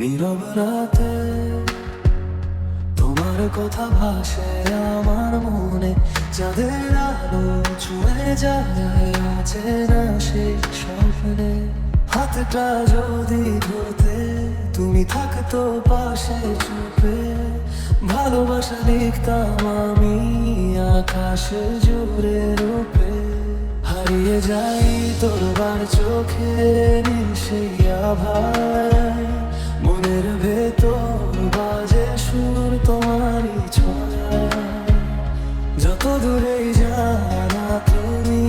নীরব রাতে তোমার কথা ভাসে আমার মনে, চাঁদের আলো ছুঁয়ে যায় অচেনা সেই স্বপ্নে। হাতটা যদি ধরতে তুমি থাকতো পাশে চুপে, ভালোবাসা লিখতাম আমি আকাশে জুড়ে রূপে। হারিয়ে যাই তোর চোখে নীল সেই আভায়, মনের ভেতর বাজে সুর তোমারই ছড়া। যত দূরেই জানা তুমি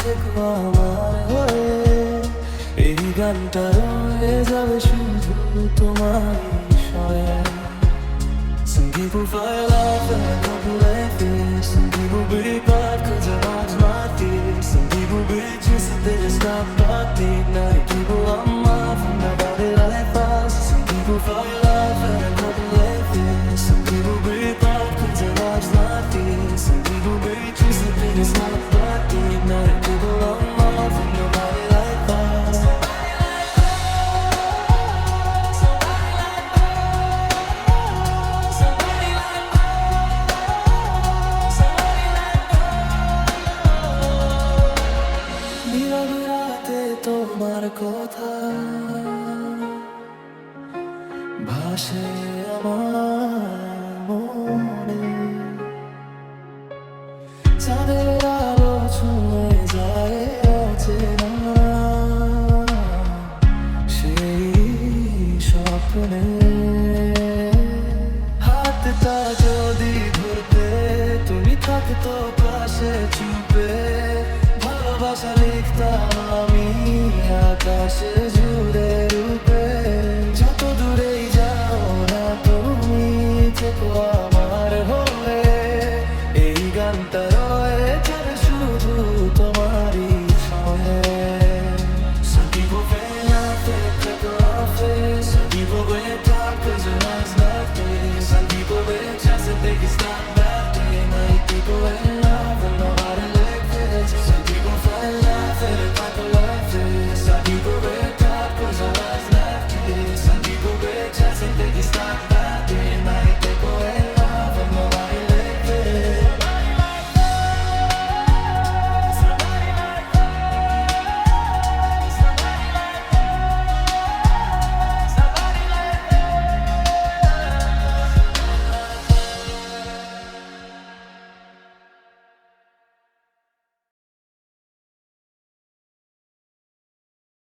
থেকো আমার হয়ে, এই গানটা রয়ে যাবে শুধু তোমারই স্বরে। Some people fall off and a couple like this. Some people break apart cause their heart's not deep. Some people break just so they just stop talking. Now you people want more from nobody like us. Some people fall off and a couple like this. Some people break apart cause their heart's not deep. Some people break just so they just stop talking. Now you people want more from nobody like us. নীরব রাতে তোমার কথা ভাসে আমার মনে, চাঁদের আলো ছুঁয়ে যায় অচেনা সেই স্বপ্নে। হাতটা যদি ধরতে তুমি থাকতো পাশে চুপে, ভালোবাসা লিখতাম আমি আকাশে জুড়ে রূপে। যত দূরেই যাও না তুমি থেকো আমার হয়ে, এই গানটা রয়ে যাবে শুধু তোমারই ছয়ে। Some people fail out, they cut off it. Some people wear dark cause their heart's not clear. Some people wear just so they can stop